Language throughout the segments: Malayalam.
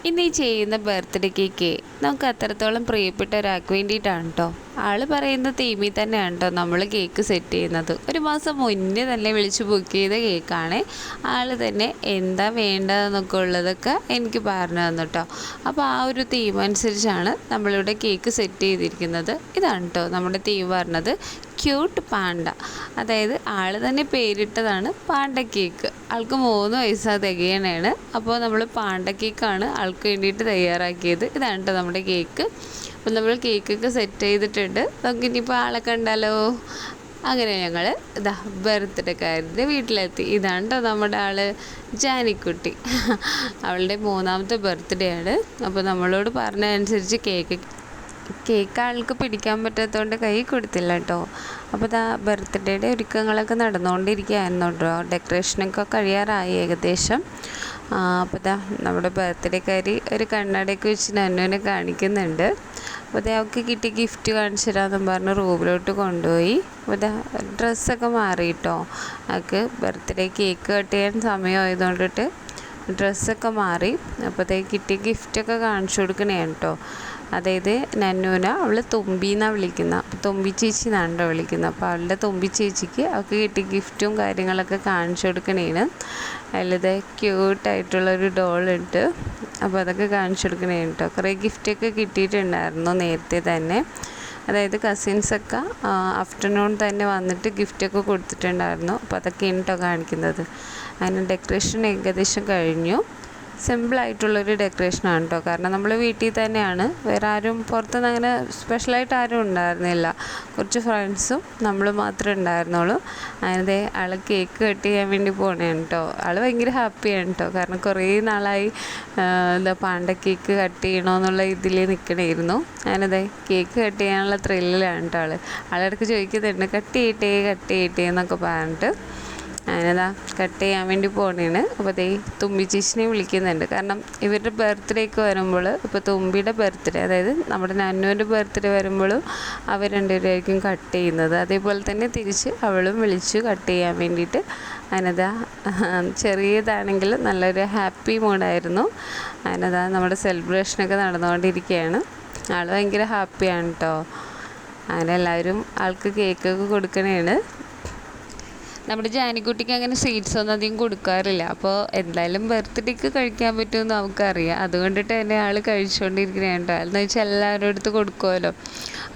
ഇന്ന് ഈ ചെയ്യുന്ന ബർത്ത്ഡേ കേക്ക് നമുക്ക് അത്രത്തോളം പ്രിയപ്പെട്ട ഒരാൾക്ക് വേണ്ടിയിട്ടാണ് കേട്ടോ. ആൾ പറയുന്ന തീമിൽ തന്നെയാണ് കേട്ടോ നമ്മൾ കേക്ക് സെറ്റ് ചെയ്യുന്നത്. ഒരു മാസം മുന്നേ തന്നെ വിളിച്ച് ബുക്ക് ചെയ്ത കേക്കാണ്. ആൾ തന്നെ എന്താ വേണ്ടതെന്നൊക്കെ ഉള്ളതൊക്കെ എനിക്ക് പറഞ്ഞു തന്നു കേട്ടോ. അപ്പോൾ ആ ഒരു തീം അനുസരിച്ചാണ് നമ്മളിവിടെ കേക്ക് സെറ്റ് ചെയ്തിരിക്കുന്നത്. ഇതാണ് കേട്ടോ നമ്മുടെ തീം പറഞ്ഞത്, ക്യൂട്ട് പാണ്ട. അതായത് ആൾ തന്നെ പേരിട്ടതാണ് പാണ്ട കേക്ക്. ആൾക്ക് 3 വയസ്സാ തികയണേണ്. അപ്പോൾ നമ്മൾ പാണ്ട കേക്കാണ് ആൾക്ക് വേണ്ടിയിട്ട് തയ്യാറാക്കിയത്. ഇതാണ് കേട്ടോ നമ്മുടെ കേക്ക്. അപ്പോൾ നമ്മൾ കേക്കൊക്കെ സെറ്റ് ചെയ്തിട്ടുണ്ട്. നമുക്കിനിയിപ്പോൾ ആളെ കണ്ടാലോ. അങ്ങനെ ഞങ്ങൾ ഇതാ ബർത്ത്ഡേക്കാരുടെ വീട്ടിലെത്തി. ഇതാണ് കേട്ടോ നമ്മുടെ ആൾ ജാനിക്കുട്ടി. അവളുടെ 3ാമത്തെ ബർത്ത്ഡേ ആണ്. അപ്പോൾ നമ്മളോട് പറഞ്ഞതനുസരിച്ച് കേക്ക് ആൾക്ക് പിടിക്കാൻ പറ്റാത്തതുകൊണ്ട് കൈ കൊടുത്തില്ല കേട്ടോ. അപ്പോൾ ഇതാ ബർത്ത്ഡേയുടെ ഒരുക്കങ്ങളൊക്കെ നടന്നുകൊണ്ടിരിക്കുകയായിരുന്നു കേട്ടോ. ഡെക്കറേഷനൊക്കെ കഴിയാറായി ഏകദേശം. അപ്പോൾ ഇതാ നമ്മുടെ ബർത്ത്ഡേക്കാരി ഒരു കണ്ണടയൊക്കെ വെച്ച് നന്നുവിനെ കാണിക്കുന്നുണ്ട്. അപ്പോൾ ഇതാ അവൾക്ക് കിട്ടിയ ഗിഫ്റ്റ് കാണിച്ചു തരാമെന്നും പറഞ്ഞ് റൂമിലോട്ട് കൊണ്ടുപോയി. അപ്പോൾ ഇതാ ഡ്രസ്സൊക്കെ മാറി കേട്ടോ. അവൾക്ക് ബർത്ത്ഡേ കേക്ക് കട്ട് ചെയ്യാൻ സമയമായതുകൊണ്ടിട്ട് ഡ്രസ്സൊക്കെ മാറി. അപ്പോഴത്തേക്ക് കിട്ടിയ ഗിഫ്റ്റൊക്കെ കാണിച്ചു കൊടുക്കണേണ് കേട്ടോ. അതായത് നന്നൂന അവൾ തുമ്പിന്നാണ് വിളിക്കുന്നത്. അപ്പോൾ തുമ്പി ചേച്ചി എന്നാണ് വിളിക്കുന്നത്. അപ്പോൾ അവളുടെ തുമ്പി ചേച്ചിക്ക് അവൾക്ക് കിട്ടിയ ഗിഫ്റ്റും കാര്യങ്ങളൊക്കെ കാണിച്ചു കൊടുക്കണേന്. അതിലിത് ക്യൂട്ടായിട്ടുള്ളൊരു ഡോളുണ്ട്. അപ്പോൾ അതൊക്കെ കാണിച്ചു കൊടുക്കണേന് കേട്ടോ. കുറേ ഗിഫ്റ്റൊക്കെ കിട്ടിയിട്ടുണ്ടായിരുന്നു നേരത്തെ തന്നെ. അതായത് കസിൻസൊക്കെ ആഫ്റ്റർനൂൺ തന്നെ വന്നിട്ട് ഗിഫ്റ്റൊക്കെ കൊടുത്തിട്ടുണ്ടായിരുന്നു. അപ്പോൾ അതൊക്കെയാണ് കേട്ടോ കാണിക്കുന്നത്. അതിന് ഡെക്കറേഷൻ ഏകദേശം കഴിഞ്ഞു. സിമ്പിളായിട്ടുള്ളൊരു ഡെക്കറേഷനാണ് കേട്ടോ. കാരണം നമ്മൾ വീട്ടിൽ തന്നെയാണ്, വേറെ ആരും പുറത്തുനിന്ന് അങ്ങനെ സ്പെഷ്യലായിട്ട് ആരും ഉണ്ടായിരുന്നില്ല. കുറച്ച് ഫ്രണ്ട്സും നമ്മൾ മാത്രമേ ഉണ്ടായിരുന്നുള്ളൂ. അതിനതേ ആൾ കേക്ക് കട്ട് ചെയ്യാൻ വേണ്ടി പോകണേണ് കേട്ടോ. ആൾ ഭയങ്കര ഹാപ്പിയാണ് കേട്ടോ. കാരണം കുറേ നാളായി പാണ്ട കേക്ക് കട്ട് ചെയ്യണമെന്നുള്ള ഇതിൽ നിൽക്കണമായിരുന്നു. അതിനതേ കേക്ക് കട്ട് ചെയ്യാനുള്ള ത്രില്ലിലാണ് കേട്ടോ. ആളിടയ്ക്ക് ചോദിക്കുന്നുണ്ട് കട്ട് ചെയ്യട്ടെ എന്നൊക്കെ പറഞ്ഞിട്ട്. അതിനതാ കട്ട് ചെയ്യാൻ വേണ്ടി പോണേണ്. അപ്പോൾ അതേ തുമ്പി ചേച്ചിനെ വിളിക്കുന്നുണ്ട്. കാരണം ഇവരുടെ ബർത്ത്ഡേക്ക് വരുമ്പോൾ, ഇപ്പോൾ തുമ്പിയുടെ ബർത്ത്ഡേ, അതായത് നമ്മുടെ നന്നുവിൻ്റെ ബർത്ത്ഡേ വരുമ്പോഴും അവർ രണ്ടുപേരായിരിക്കും കട്ട് ചെയ്യുന്നത്. അതേപോലെ തന്നെ തിരിച്ച് അവളും വിളിച്ചു കട്ട് ചെയ്യാൻ വേണ്ടിയിട്ട്. അതിനതാ ചെറിയതാണെങ്കിൽ നല്ലൊരു ഹാപ്പി മൂഡായിരുന്നു. അതിനതാ നമ്മുടെ സെലിബ്രേഷനൊക്കെ നടന്നുകൊണ്ടിരിക്കുകയാണ്. ആൾ ഭയങ്കര ഹാപ്പിയാണ് കേട്ടോ. അങ്ങനെ എല്ലാവരും ആൾക്ക് കേക്കൊക്കെ കൊടുക്കണേണ്. നമ്മുടെ ജാനിക്കുട്ടിക്ക് അങ്ങനെ സ്വീറ്റ്സ് ഒന്നും അധികം കൊടുക്കാറില്ല. അപ്പോൾ എന്തായാലും ബർത്ത്ഡേക്ക് കഴിക്കാൻ പറ്റുമെന്ന് നമുക്കറിയാം. അതുകൊണ്ടിട്ട് തന്നെ ആൾ കഴിച്ചുകൊണ്ടിരിക്കുകയാണ്. എന്ന് വെച്ചാൽ എല്ലാവരും അടുത്ത് കൊടുക്കുമല്ലോ.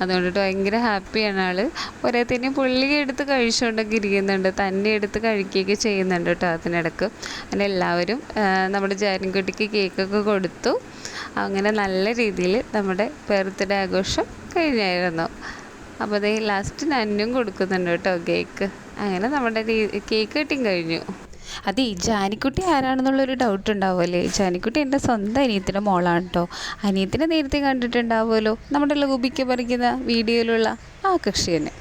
അതുകൊണ്ടിട്ട് ഭയങ്കര ഹാപ്പിയാണ് ആൾ. പോരാത്തതിന് പുള്ളി എടുത്ത് കഴിച്ചുകൊണ്ടൊക്കെ ഇരിക്കുന്നുണ്ട്, തന്നെ എടുത്ത് കഴിക്കുകയൊക്കെ ചെയ്യുന്നുണ്ട് കേട്ടോ അതിനിടക്ക്. അങ്ങനെ എല്ലാവരും നമ്മുടെ ജാനിക്കുട്ടിക്ക് കേക്കൊക്കെ കൊടുത്തു. അങ്ങനെ നല്ല രീതിയിൽ നമ്മുടെ ബർത്ത്ഡേ ആഘോഷം കഴിഞ്ഞായിരുന്നു. അപ്പോൾ അതേ ലാസ്റ്റ് നന്നും കൊടുക്കുന്നുണ്ട് കേട്ടോ കേക്ക്. അങ്ങനെ നമ്മുടെ കേക്ക് കട്ടിങ് കഴിഞ്ഞു. അതെ, ജാനിക്കുട്ടി ആരാണെന്നുള്ളൊരു ഡൗട്ട് ഉണ്ടാവുമല്ലേ. ജാനിക്കുട്ടി എൻ്റെ സ്വന്തം അനിയത്തിൻ്റെ മോളാണ് കേട്ടോ. അനിയത്തിനെ നേരത്തെ കണ്ടിട്ടുണ്ടാവുമല്ലോ, നമ്മുടെ ലഘുബിക്ക് പറിക്കുന്ന വീഡിയോയിലുള്ള ആ കക്ഷി തന്നെ.